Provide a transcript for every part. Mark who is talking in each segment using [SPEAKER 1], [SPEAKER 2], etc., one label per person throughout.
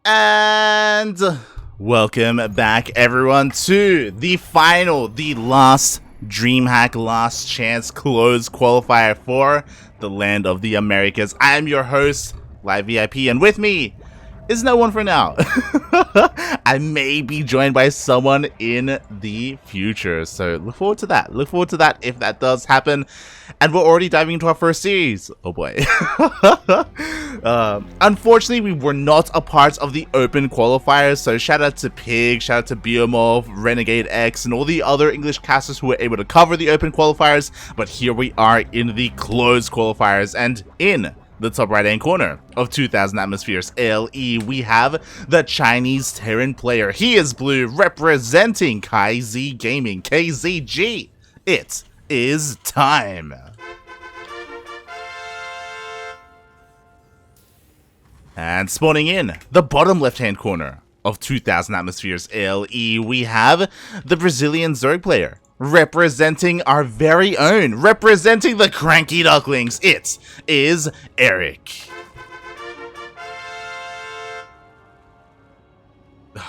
[SPEAKER 1] And welcome back, everyone, to the final, the last DreamHack Last Chance Closed Qualifier for the Land of the Americas. I am your host, Live VIP, and with me is no one for now. I may be joined by someone in the future, so look forward to that. Look forward to that if that does happen. And we're already diving into our first series. Oh boy. Unfortunately, we were not a part of the open qualifiers, so shout out to Pig, shout out to Biomorph, Renegade X, and all the other English casters who were able to cover the open qualifiers. But here we are in the closed qualifiers, and in the top right hand corner of 2000 Atmospheres ALE, we have the Chinese Terran player. He is blue, representing KZ Gaming, KZG. It is time. And spawning in the bottom left hand corner of 2000 Atmospheres ALE, we have the Brazilian Zerg player, representing our very own, representing the CranKy Ducklings. It is Erik.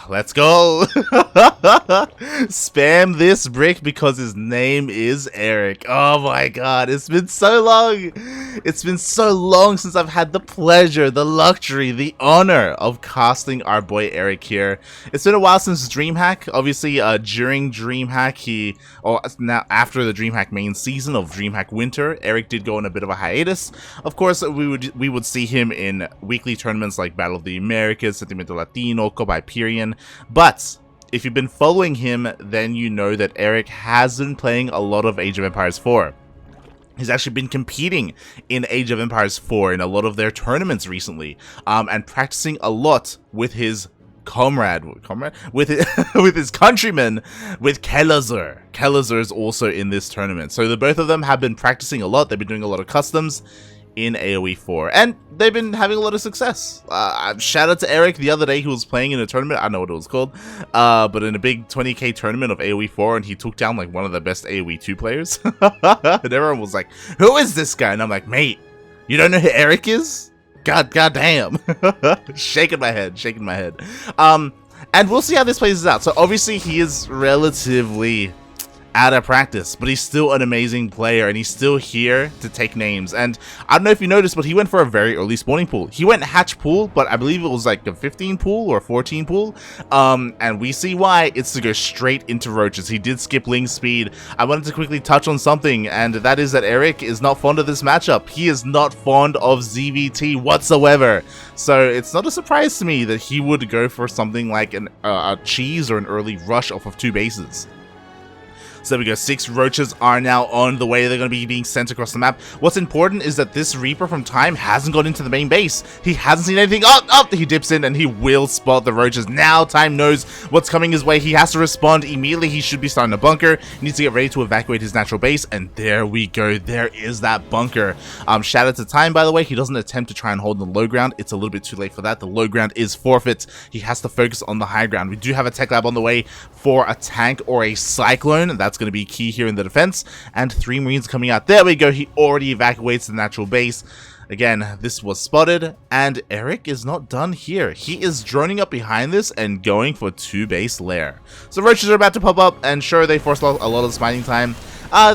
[SPEAKER 1] Let's go. Spam this brick because his name is Erik. Oh my god, it's been so long. It's been so long since I've had the pleasure, the luxury, the honor of casting our boy Erik here. It's been a while since DreamHack. Obviously, during DreamHack, now after the DreamHack main season of DreamHack Winter, Erik did go on a bit of a hiatus. Of course, we would see him in weekly tournaments like Battle of the Americas, Sentimiento Latino, Copa Hyperion. But if you've been following him, then you know that Erik has been playing a lot of Age of Empires 4. He's actually been competing in Age of Empires 4 in a lot of their tournaments recently, and practicing a lot with his with his countryman, with Kelazur. Kelazur is also in this tournament. So the both of them have been practicing a lot. They've been doing a lot of customs in AoE 4, and they've been having a lot of success. Shout out to Erik. The other day he was playing in a tournament, I don't know what it was called, but in a big 20k tournament of AoE 4, and he took down like one of the best AoE 2 players. And everyone was like, who is this guy? And I'm like, mate, you don't know who Erik is? God damn. Shaking my head. And we'll see how this plays out. So obviously he is relatively out of practice, but he's still an amazing player, and he's still here to take names. And I don't know if you noticed, but he went for a very early spawning pool. He went hatch pool, but I believe it was like a 15 pool or 14 pool, and we see why. It's to go straight into roaches. He did skip Ling speed. I wanted to quickly touch on something, and that is that Erik is not fond of this matchup. He is not fond of ZVT whatsoever, so it's not a surprise to me that he would go for something like a cheese or an early rush off of 2 bases. So there we go, 6 roaches are now on the way. They're going to be being sent across the map. What's important is that this Reaper from Time hasn't got into the main base. He hasn't seen anything. He dips in and he will spot the roaches. Now Time knows what's coming his way. He has to respond immediately. He should be starting a bunker. He needs to get ready to evacuate his natural base. And there we go. There is that bunker. Shout out to Time, by the way. He doesn't attempt to try and hold the low ground. It's a little bit too late for that. The low ground is forfeit. He has to focus on the high ground. We do have a tech lab on the way for a tank or a cyclone. That's going to be key here in the defense, and 3 Marines coming out. There we go. He already evacuates the natural base. Again, this was spotted, and Erik is not done here. He is droning up behind this and going for 2 base lair. So roaches are about to pop up, and sure, they force a lot of smiting time.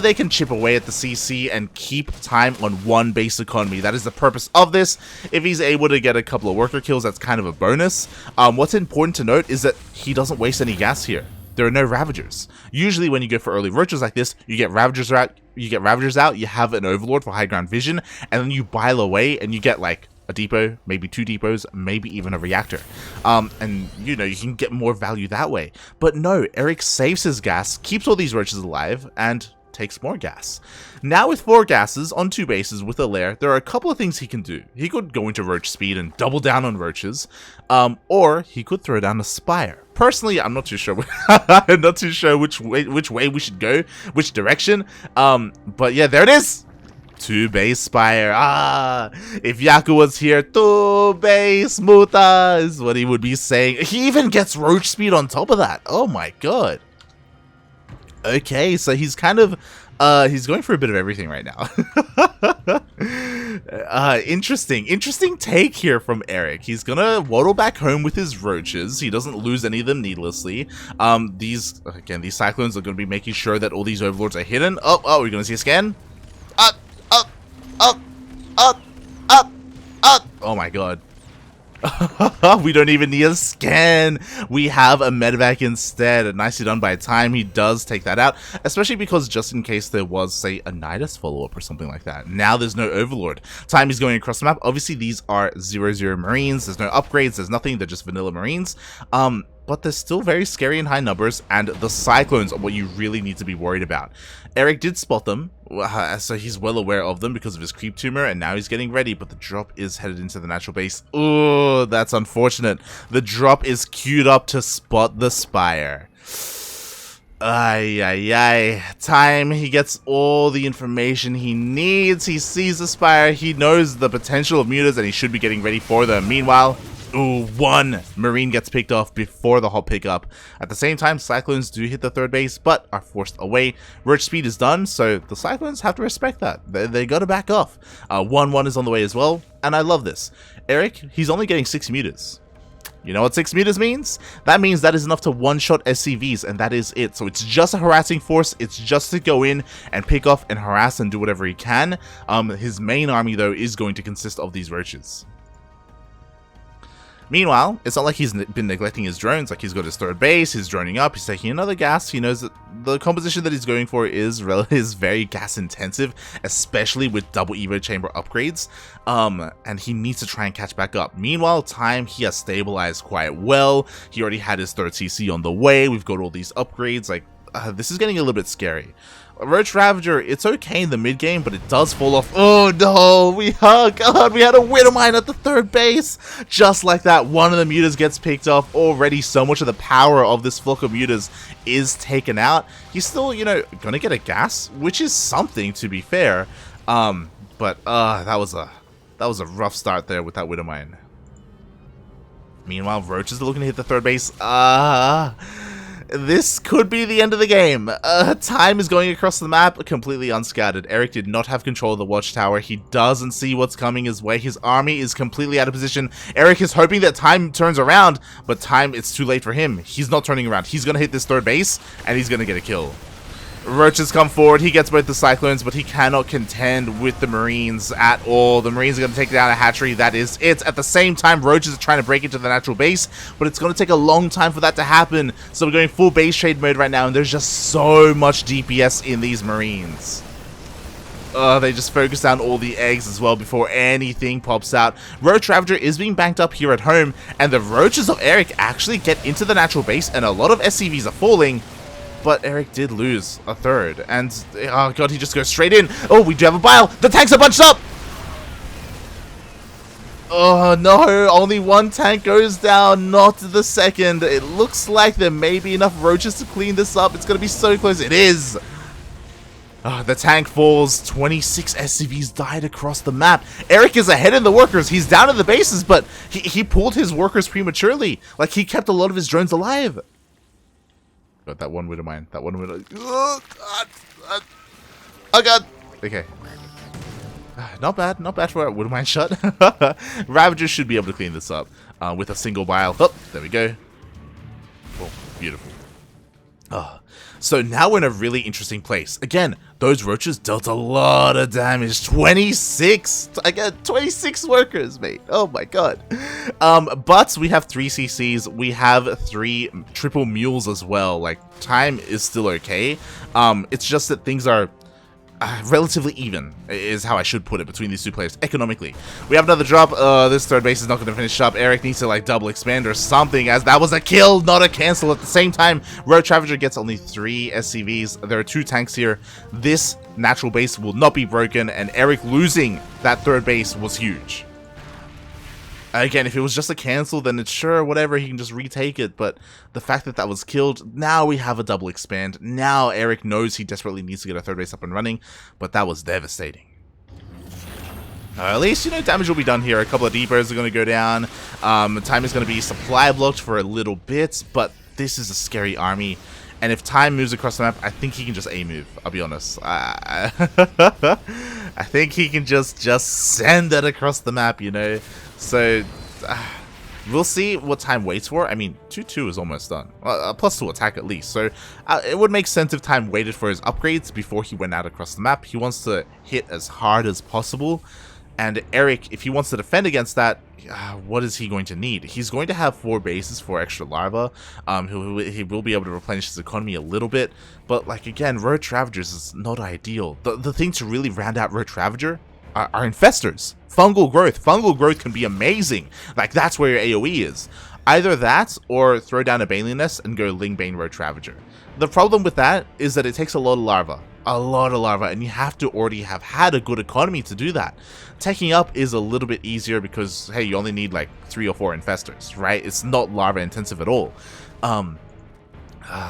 [SPEAKER 1] They can chip away at the CC and keep Time on 1 base economy. That is the purpose of this. If he's able to get a couple of worker kills, that's kind of a bonus. What's important to note is that he doesn't waste any gas here. There are no Ravagers. Usually when you go for early roaches like this, you get Ravagers out, you have an Overlord for high ground vision, and then you bile away and you get like a depot, maybe 2 depots, maybe even a reactor. And you know, you can get more value that way. But no, Erik saves his gas, keeps all these roaches alive, and takes more gas. Now with 4 gases on 2 bases with a lair, there are a couple of things he can do. He could go into roach speed and double down on roaches, or he could throw down a spire. Personally, I'm not too sure. I'm not too sure which way we should go, which direction. But yeah, there it is. 2 base spire. If Yaku was here, 2 base muta is what he would be saying. He even gets roach speed on top of that. Oh my god. Okay, so he's kind of he's going for a bit of everything right now. Interesting take here from Erik. He's gonna waddle back home with his roaches. He doesn't lose any of them needlessly. These cyclones are gonna be making sure that all these overlords are hidden. Oh, we're gonna see a scan. Up. Oh my god. We don't even need a scan. We have a medevac instead. Nicely done by Time. He does take that out, especially because just in case there was, say, a Nidus follow-up or something like that. Now there's no Overlord. Time is going across the map. Obviously, these are 0-0 Marines. There's no upgrades. There's nothing. They're just vanilla Marines. But they're still very scary in high numbers, and the Cyclones are what you really need to be worried about. Erik did spot them, so he's well aware of them because of his creep tumor, and now he's getting ready, but the drop is headed into the natural base. Oh, that's unfortunate. The drop is queued up to spot the Spire. Time, he gets all the information he needs. He sees the Spire, he knows the potential of mutas, and he should be getting ready for them. Meanwhile, one Marine gets picked off before the hot pickup. At the same time, Cyclones do hit the third base, but are forced away. Roach speed is done, so the Cyclones have to respect that. They gotta back off. 1-1 is on the way as well, and I love this. Erik, he's only getting 6 mutas. You know what 6 mutas means? That means that is enough to one-shot SCVs, and that is it. So it's just a harassing force. It's just to go in and pick off and harass and do whatever he can. His main army, though, is going to consist of these roaches. Meanwhile, it's not like he's been neglecting his drones. Like, he's got his third base, he's droning up, he's taking another gas. He knows that the composition that he's going for is very gas intensive, especially with double Evo chamber upgrades. And he needs to try and catch back up. Meanwhile, Time, he has stabilized quite well. He already had his third CC on the way. We've got all these upgrades. Like, this is getting a little bit scary. Roach Ravager, it's okay in the mid game, but it does fall off. Oh no, we had a Widowmine at the third base. Just like that, one of the mutas gets picked off. Already so much of the power of this flock of mutas is taken out. He's still, gonna get a gas, which is something, to be fair. But that was a rough start there with that Widowmine. Meanwhile, Roaches are looking to hit the third base. This could be the end of the game. Time is going across the map completely unscattered. Erik did not have control of the watchtower. He doesn't see what's coming his way. His army is completely out of position. Erik is hoping that Time turns around, but Time, it's too late for him. He's not turning around. He's going to hit this third base, and he's going to get a kill. Roaches come forward. He gets both the Cyclones, but he cannot contend with the Marines at all. The Marines are going to take down a hatchery. That is it. At the same time, Roaches are trying to break into the natural base, but it's going to take a long time for that to happen. So we're going full base trade mode right now, and there's just so much DPS in these Marines. They just focus down all the eggs as well before anything pops out. Roach Ravager is being banked up here at home, and the Roaches of Erik actually get into the natural base, and a lot of SCVs are falling. But Erik did lose a third, and oh god, he just goes straight in. Oh, we do have a bile. The tanks are bunched up. Oh no, only one tank goes down, not the second. It looks like there may be enough roaches to clean this up. It's gonna be so close. It is. The tank falls. 26 SCVs died across the map. Erik is ahead in the workers. He's down in the bases, but he pulled his workers prematurely. Like, he kept a lot of his drones alive. Got that one Widowmine. That one Widow. Oh god. Oh god. Okay. Not bad. Not bad for a Widowmine shot. Ravagers should be able to clean this up with a single bile. Oh, there we go. Oh, beautiful. So now we're in a really interesting place. Again, those roaches dealt a lot of damage. 26! I got 26 workers, mate. Oh my god. But we have 3 CCs. We have 3 triple mules as well. Like, Time is still okay. It's just that things are relatively even, is how I should put it, between these two players, economically. We have another drop. This third base is not going to finish up. Erik needs to, like, double expand or something, as that was a kill, not a cancel. At the same time, Roach Ravager gets only 3 SCVs. There are 2 tanks here. This natural base will not be broken, and Erik losing that third base was huge. Again, if it was just a cancel, then it's sure, whatever, he can just retake it. But the fact that that was killed, now we have a double expand. Now Erik knows he desperately needs to get a third base up and running, but that was devastating. At least, damage will be done here. A couple of deepers are going to go down. Time is going to be supply blocked for a little bit, but this is a scary army. And if Time moves across the map, I think he can just A-move, I'll be honest. I think he can just send it across the map, you know? So, we'll see what Time waits for. I mean, 2-2 is almost done. +2 attack at least. So, it would make sense if Time waited for his upgrades before he went out across the map. He wants to hit as hard as possible. And Erik, if he wants to defend against that, what is he going to need? He's going to have 4 bases for extra larva. He will be able to replenish his economy a little bit. But, like, again, Road Ravagers is not ideal. The thing to really round out Road Ravager are infestors. Fungal growth. Fungal growth can be amazing. Like, that's where your AoE is. Either that, or throw down a Baneling Nest and go Lingbane Road Ravager. The problem with that is that it takes a lot of larva. And you have to already have had a good economy to do that. Taking up is a little bit easier because, hey, you only need like 3 or 4 infestors, right? It's not larva intensive at all.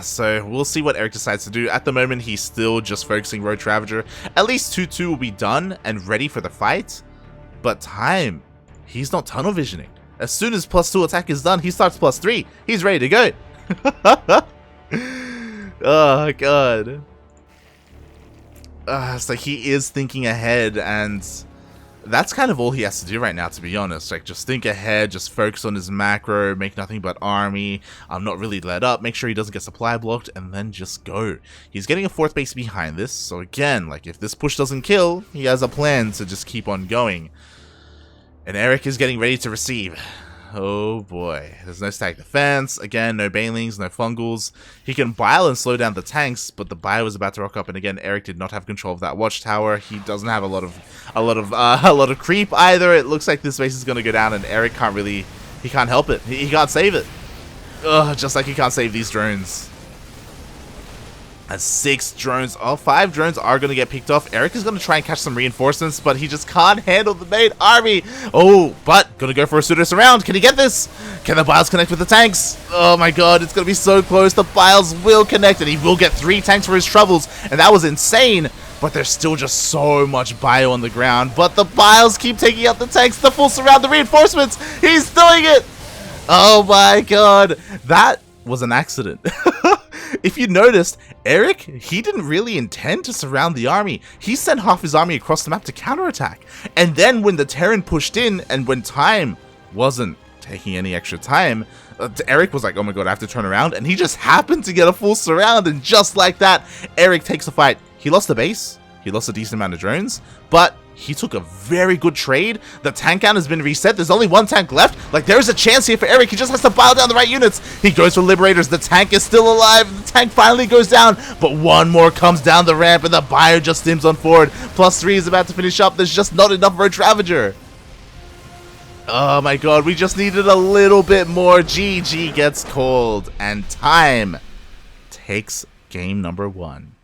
[SPEAKER 1] So we'll see what Erik decides to do. At the moment, he's still just focusing Road Ravager. At least 2-2 will be done and ready for the fight. But Time, he's not tunnel visioning. As soon as +2 attack is done, he starts +3. He's ready to go. Oh, God. So he is thinking ahead, and that's kind of all he has to do right now, to be honest. Like, just think ahead, just focus on his macro, make nothing but army, not really let up, make sure he doesn't get supply blocked, and then just go. He's getting a 4th base behind this, so again, like, if this push doesn't kill, he has a plan to just keep on going. And Erik is getting ready to receive. Oh boy, there's no static defense, again, no Banelings, no Fungals. He can bile and slow down the tanks, but the bio is about to rock up, and again, Erik did not have control of that watchtower. He doesn't have a lot of creep either. It looks like this base is going to go down, and Erik can't really, he can't help it. He can't save it. Ugh, just like he can't save these drones. As 6 drones, 5 drones are going to get picked off. Erik is going to try and catch some reinforcements, but he just can't handle the main army. Oh, but going to go for a pseudo surround. Can he get this? Can the biles connect with the tanks? Oh my god, it's going to be so close. The biles will connect, and he will get 3 tanks for his troubles, and that was insane. But there's still just so much bio on the ground. But the biles keep taking out the tanks. The full surround, the reinforcements. He's doing it. Oh my god, that was an accident. If you noticed, Erik, he didn't really intend to surround the army. He sent half his army across the map to counterattack. And then when the Terran pushed in, and when Time wasn't taking any extra time, Erik was like, oh my god, I have to turn around. And he just happened to get a full surround, and just like that, Erik takes the fight. He lost the base, he lost a decent amount of drones, but he took a very good trade. The tank count has been reset. There's only 1 tank left. Like, there's a chance here for Erik. He just has to bile down the right units. He goes for Liberators. The tank is still alive. The tank finally goes down, but 1 more comes down the ramp, and the bio just stims on forward. +3 is about to finish up. There's just not enough Road Ravager. Oh my god, we just needed a little bit more. GG gets called, and Time takes game number 1.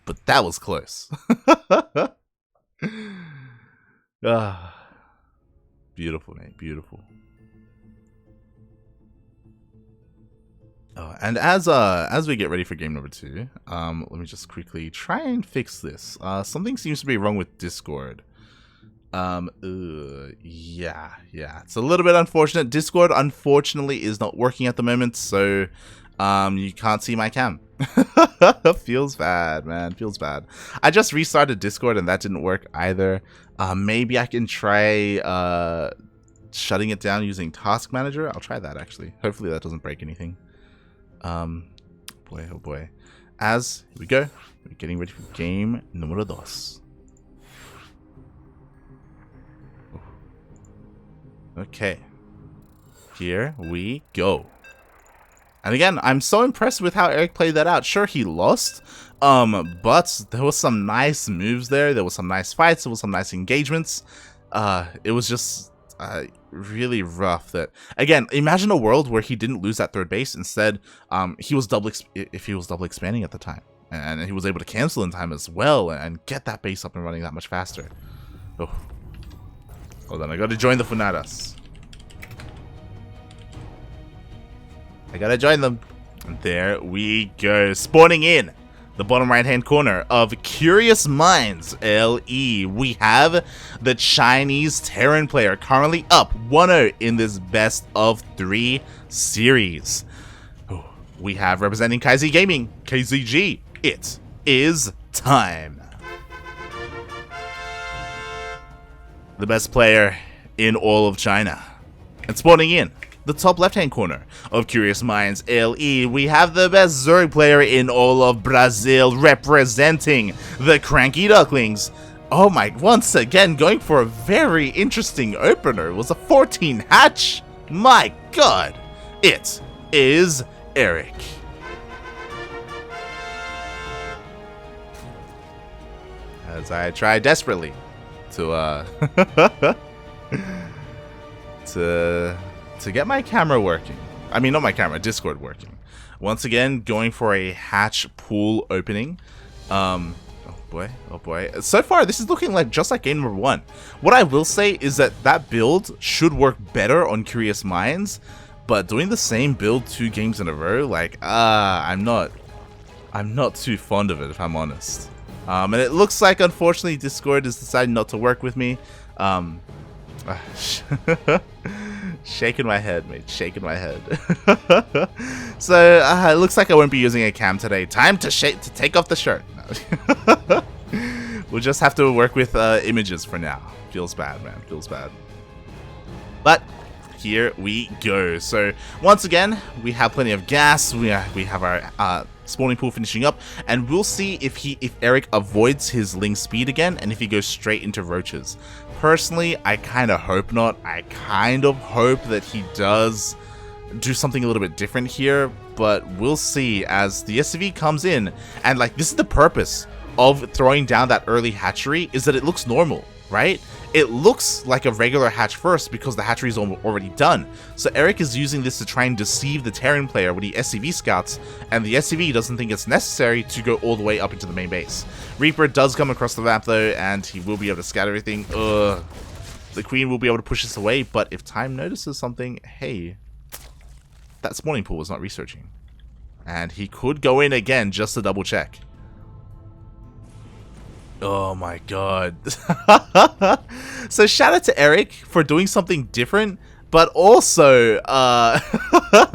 [SPEAKER 1] But that was close. Beautiful, mate, beautiful. Oh, and as we get ready for game number 2, let me just quickly try and fix this. Something seems to be wrong with Discord. Yeah, it's a little bit unfortunate. Discord unfortunately is not working at the moment, so you can't see my cam. Feels bad, man, feels bad. I just restarted Discord and that didn't work either. Maybe I can try shutting it down using Task Manager. I'll try that actually. Hopefully that doesn't break anything. Boy, oh boy. Here we go. We're getting ready for game numero 2. Okay. Here we go. And again, I'm so impressed with how Erik played that out. Sure, he lost, but there was some nice moves there. There was some nice fights. There was some nice engagements. It was just really rough. That again, imagine a world where he didn't lose that 3rd base. Instead, he was double expanding at the time, and he was able to cancel in time as well and get that base up and running that much faster. Oh, hold on, I got to join the Funaras. I gotta join them. And there we go. Spawning in the bottom right hand corner of Curious Minds LE, we have the Chinese Terran player currently up 1-0 in this best of 3 series. Oh, we have representing KZ Gaming, KZG. It is time. The best player in all of China. And spawning in the top left-hand corner of Curious Minds LE, we have the best Zerg player in all of Brazil, representing the CranKy Ducklings. Oh my, once again going for a very interesting opener. It was a 14 hatch. My god. It is Erik. As I try desperately to to get my camera working. I mean, not my camera, Discord working. Once again, going for a hatch pool opening. Oh boy. So far, this is looking like just like game number 1. What I will say is that build should work better on Curious Minds, but doing the same build 2 games in a row, like, I'm not too fond of it, if I'm honest. And it looks like, unfortunately, Discord has decided not to work with me. Shaking my head, mate. Shaking my head. So it looks like I won't be using a cam today. Time to take off the shirt. No. We'll just have to work with images for now. Feels bad, man. Feels bad. But here we go. So once again, we have plenty of gas. We have our spawning pool finishing up, and we'll see if Erik avoids his Ling speed again, and if he goes straight into roaches. Personally, I kind of hope not. I kind of hope that he does do something a little bit different here, but we'll see as the SCV comes in. And like, this is the purpose of throwing down that early hatchery, is that it looks normal, right? It looks like a regular hatch first because the hatchery is already done. So Erik is using this to try and deceive the Terran player when he SCV scouts, and the SCV doesn't think it's necessary to go all the way up into the main base. Reaper does come across the map though, and he will be able to scout everything. The Queen will be able to push this away, but if Time notices something, hey, that spawning pool was not researching. And he could go in again just to double check. Oh my god. So shout out to Erik for doing something different, but also,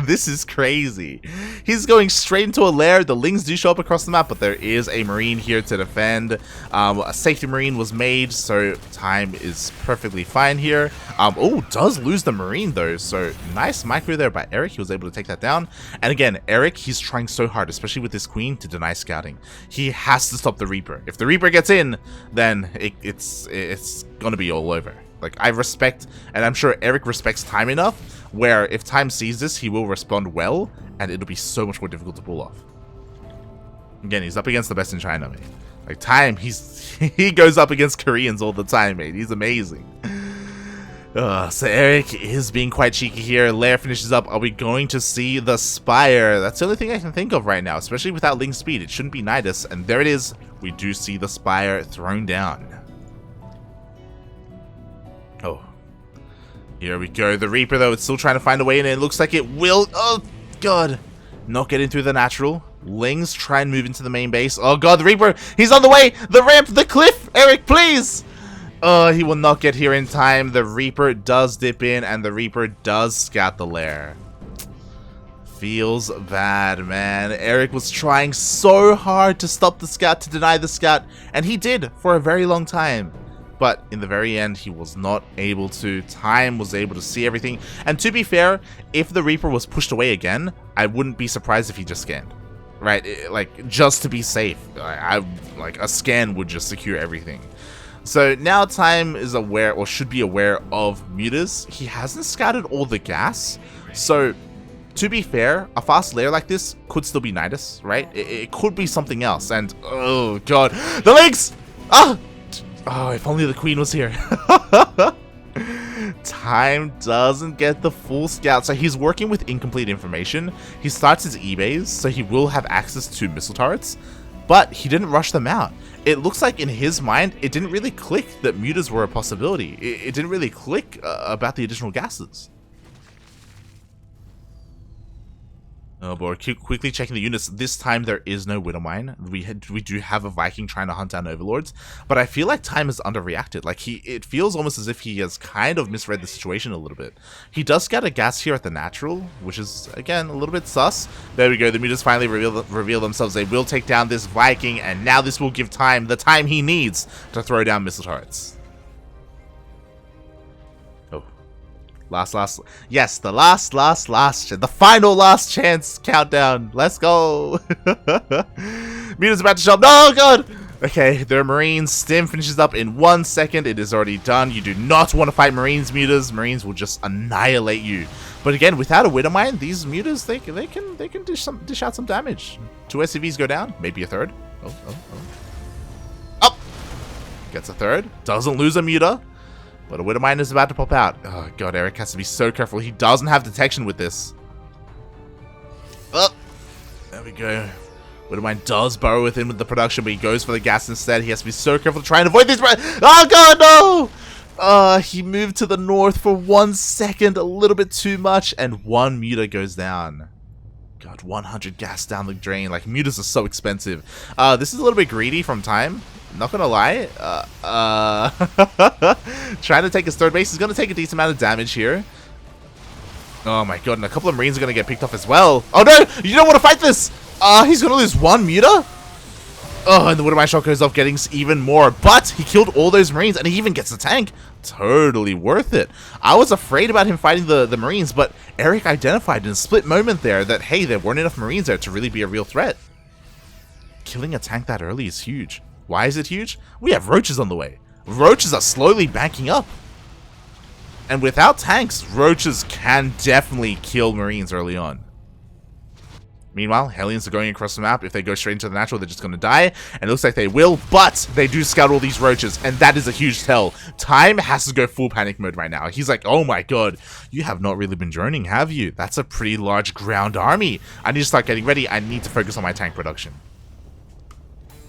[SPEAKER 1] this is crazy. He's going straight into a lair. The Lings do show up across the map, but there is a Marine here to defend. A safety Marine was made, so Time is perfectly fine here. Oh, does lose the Marine though, so nice micro there by Erik. He was able to take that down. And again, Erik, he's trying so hard, especially with this Queen, to deny scouting. He has to stop the Reaper. If the Reaper gets in, then it's gonna be all over. Like, I respect, and I'm sure Erik respects Time enough, where if Time sees this, he will respond well, and it'll be so much more difficult to pull off. Again, he's up against the best in China, mate. Like, Time, he goes up against Koreans all the time, mate. He's amazing. So Erik is being quite cheeky here. Lair finishes up. Are we going to see the Spire? That's the only thing I can think of right now, especially without Ling speed. It shouldn't be Nidus, and there it is. We do see the Spire thrown down. Oh, here we go. The Reaper, though, it's still trying to find a way in, and it looks like it will. Oh, God. Not getting through the natural. Lings try and move into the main base. Oh, God, the Reaper. He's on the way. The ramp, the cliff. Erik, please. Oh, he will not get here in time. The Reaper does dip in, and the Reaper does scout the lair. Feels bad, man. Erik was trying so hard to stop the scout, to deny the scout, and he did for a very long time. But in the very end, he was not able to. Time was able to see everything. And to be fair, if the Reaper was pushed away again, I wouldn't be surprised if he just scanned. Right? Like, just to be safe. Like, a scan would just secure everything. So now Time is aware, or should be aware, of Mutas. He hasn't scouted all the gas. So, to be fair, a fast lair like this could still be Nidus, right? It could be something else. And, oh god. The Lynx! Ah! Oh, if only the Queen was here. Time doesn't get the full scout, so he's working with incomplete information. He starts his E-bays, so he will have access to missile turrets, but he didn't rush them out. It looks like in his mind, it didn't really click that mutas were a possibility. It didn't really click about the additional gases. Oh boy, quickly checking the units. This time there is no Widowmine. We do have a Viking trying to hunt down Overlords, but I feel like Time is underreacted. Like it feels almost as if he has kind of misread the situation a little bit. He does get a gas here at the natural, which is again a little bit sus. There we go. The mutas finally reveal themselves. They will take down this Viking, and now this will give Time the time he needs to throw down missile turrets. Yes, the the final last chance countdown. Let's go. Muta's about to show up. No, God. Okay, their Marines. Stim finishes up in 1 second. It is already done. You do not want to fight Marines, mutas. Marines will just annihilate you. But again, without a Widowmine, these mutas, they can dish out some damage. 2 SCVs go down, maybe a third. Oh. Gets a third. Doesn't lose a muta. But a Widowmine is about to pop out. Oh god, Erik has to be so careful. He doesn't have detection with this. Oh, there we go. Widowmine does burrow within with the production, but he goes for the gas instead. He has to be so careful to try and avoid this. Oh god, no! He moved to the north for 1 second, a little bit too much, and 1 muta goes down. God, 100 gas down the drain. Like, mutas are so expensive. This is a little bit greedy from Time. Not gonna lie, trying to take his third base. He's gonna take a decent amount of damage here. Oh my god, and a couple of Marines are gonna get picked off as well. Oh no, you don't want to fight this! He's gonna lose 1 muta? Oh, and the Widowmine shot goes off, getting even more. But he killed all those Marines, and he even gets the tank. Totally worth it. I was afraid about him fighting the Marines, but Erik identified in a split moment there that, hey, there weren't enough Marines there to really be a real threat. Killing a tank that early is huge. Why is it huge? We have roaches on the way. Roaches are slowly banking up. And without tanks, roaches can definitely kill Marines early on. Meanwhile, Hellions are going across the map. If they go straight into the natural, they're just going to die. And it looks like they will, but they do scout all these roaches, and that is a huge tell. Time has to go full panic mode right now. He's like, oh my god, you have not really been droning, have you? That's a pretty large ground army. I need to start getting ready. I need to focus on my tank production.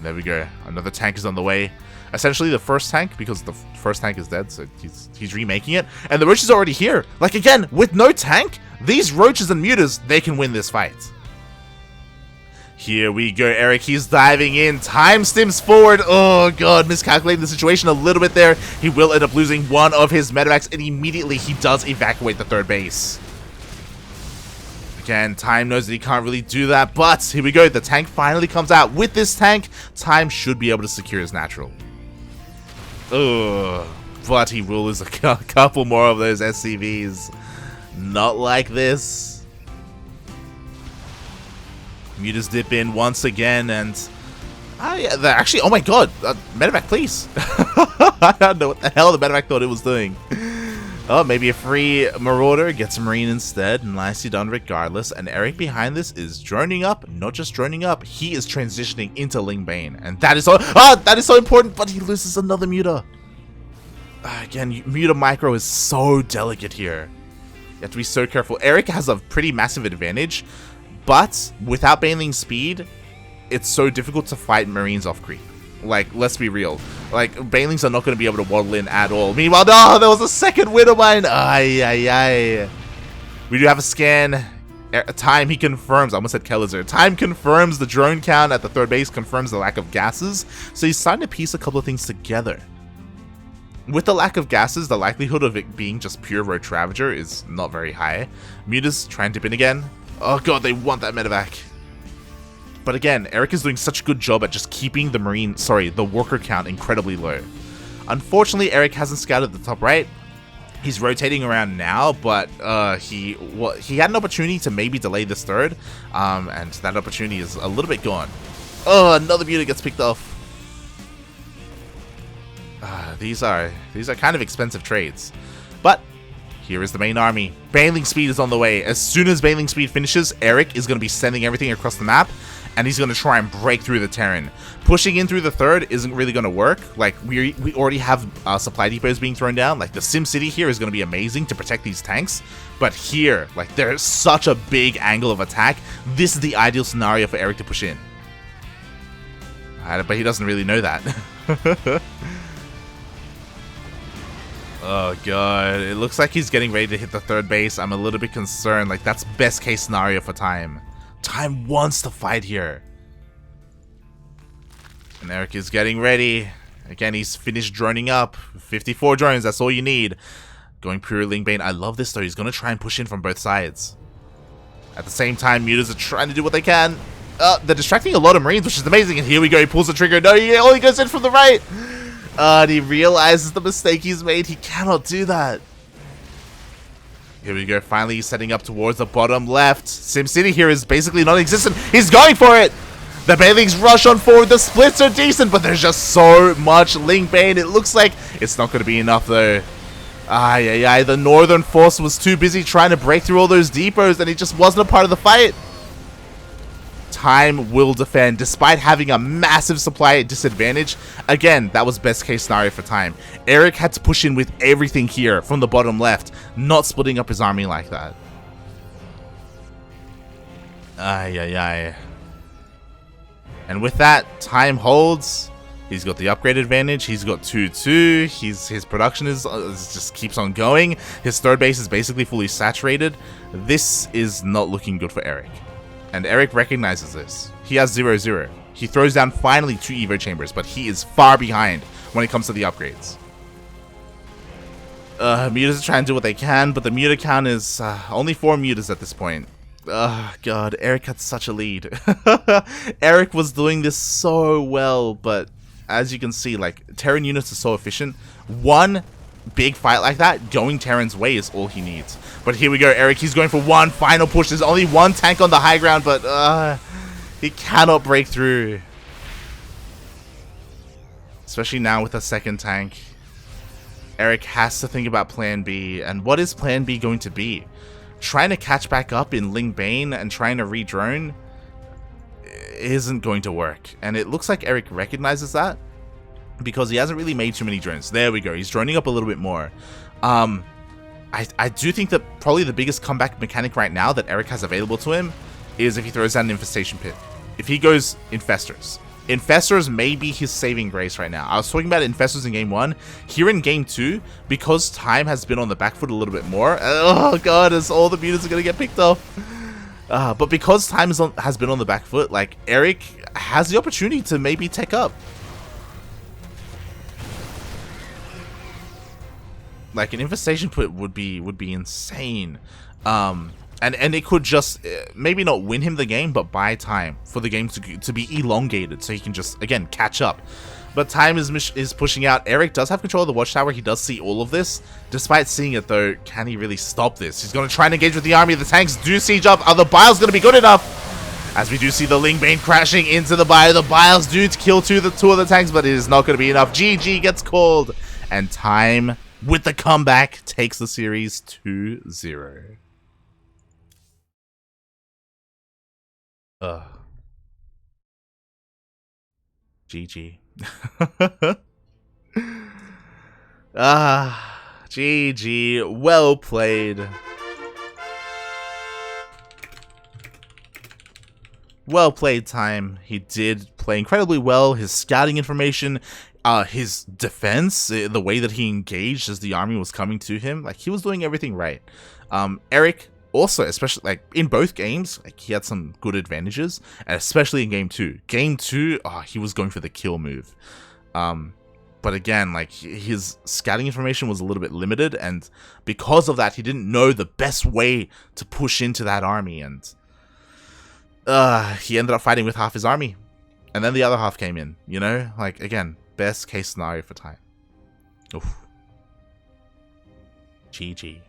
[SPEAKER 1] There we go. Another tank is on the way. Essentially the first tank, because the first tank is dead, so he's remaking it. And the roach is already here. Like, again, with no tank, these roaches and mutas, they can win this fight. Here we go, Erik. He's diving in. Time stims forward. Oh, God. Miscalculating the situation a little bit there. He will end up losing 1 of his medevacs, and immediately he does evacuate the third base. Again, Time knows that he can't really do that, but here we go. The tank finally comes out. With this tank, Time should be able to secure his natural. Ugh. But he will lose a couple more of those SCVs. Not like this. Mutas dip in once again, and yeah, actually, oh my god, medevac, please. I don't know what the hell the medevac thought it was doing. Oh, maybe a free Marauder gets a Marine instead. Nicely done regardless. And Erik behind this is droning up. Not just droning up, he is transitioning into Ling Bane. And that is so important, but he loses another muta. Again, muta micro is so delicate here. You have to be so careful. Erik has a pretty massive advantage, but without Baneling speed, it's so difficult to fight Marines off creep. Like, let's be real. Like, Banelings are not going to be able to waddle in at all. Meanwhile, no, there was a second Widowmine. Ay. We do have a scan. Time, he confirms. I almost said Kellizer. Time confirms the drone count at the third base, confirms the lack of gases. So he's starting to piece a couple of things together. With the lack of gases, the likelihood of it being just pure Roach Ravager is not very high. Mutas try and dip in again. Oh god, they want that medevac. But again, Erik is doing such a good job at just keeping the worker count incredibly low. Unfortunately, Erik hasn't scouted the top right. He's rotating around now, but he had an opportunity to maybe delay this third, and that opportunity is a little bit gone. Oh, another muta gets picked off. These are kind of expensive trades, but here is the main army. Baneling speed is on the way. As soon as Baneling speed finishes, Erik is going to be sending everything across the map, and he's going to try and break through the Terran. Pushing in through the third isn't really going to work. Like, we already have supply depots being thrown down. Like, the Sim City here is going to be amazing to protect these tanks. But here, like, there's such a big angle of attack. This is the ideal scenario for Erik to push in. But he doesn't really know that. Oh god, it looks like he's getting ready to hit the third base. I'm a little bit concerned. Like, that's best case scenario for Time. Time wants to fight here. And Erik is getting ready. Again, he's finished droning up. 54 drones, that's all you need. Going pure Ling Bane. I love this though. He's going to try and push in from both sides. At the same time, mutas are trying to do what they can. They're distracting a lot of Marines, which is amazing. And here we go. He pulls the trigger. No, he only goes in from the right. And he realizes the mistake he's made. He cannot do that. Here we go. Finally, he's setting up towards the bottom left. SimCity here is basically non-existent. He's going for it. The Banelings rush on forward. The splits are decent, but there's just so much Ling Bane. It looks like it's not going to be enough, though. The Northern Force was too busy trying to break through all those depots, and it just wasn't a part of the fight. Time will defend, despite having a massive supply disadvantage. Again, that was best case scenario for Time. Erik had to push in with everything here from the bottom left, not splitting up his army like that. And with that, Time holds. He's got the upgrade advantage. He's got 2-2. His production is just keeps on going. His third base is basically fully saturated. This is not looking good for Erik. And Erik recognizes this. He has 0-0. He throws down finally 2 Evo chambers, but he is far behind when it comes to the upgrades. Mutas are trying to do what they can, but the muta count is only 4 mutas at this point. God, Erik had such a lead. Erik was doing this so well, but as you can see, like, Terran units are so efficient. One big fight like that, going Terran's way is all he needs. But here we go, Erik, he's going for one final push. There's only one tank on the high ground, but he cannot break through. Especially now with a second tank. Erik has to think about plan B. And what is plan B going to be? Trying to catch back up in Ling Bane and trying to re-drone isn't going to work. And it looks like Erik recognizes that, because he hasn't really made too many drones. There we go. He's droning up a little bit more. I do think that probably the biggest comeback mechanic right now that Erik has available to him is if he throws down an Infestation Pit. If he goes Infestors. Infestors may be his saving grace right now. I was talking about Infestors in Game 1. Here in Game 2, because Time has been on the back foot a little bit more. Oh god, as all the mutas are going to get picked off. But because Time has been on the back foot, like, Erik has the opportunity to maybe tech up. Like, an Infestation Pit would be insane. And it could just maybe not win him the game, but buy time for the game to be elongated, so he can just, again, catch up. But Time is pushing out. Erik does have control of the watchtower. He does see all of this. Despite seeing it, though, can he really stop this? He's going to try and engage with the army. The tanks do siege up. Are the Biles going to be good enough? As we do see the Ling Bane crashing into the Bio. The Biles do kill two of the tanks, but it is not going to be enough. GG gets called. And Time, with the comeback, takes the series 2-0. GG. GG. Well played. Well played, Time. He did play incredibly well. His scouting information, his defense, the way that he engaged as the army was coming to him, like, he was doing everything right. Erik, also, especially, like, in both games, like, he had some good advantages, and especially in Game 2. Game 2, he was going for the kill move. But again, like, his scouting information was a little bit limited, and because of that, he didn't know the best way to push into that army, and he ended up fighting with half his army. And then the other half came in, you know? Like, again, best case scenario for Time. Oof. GG.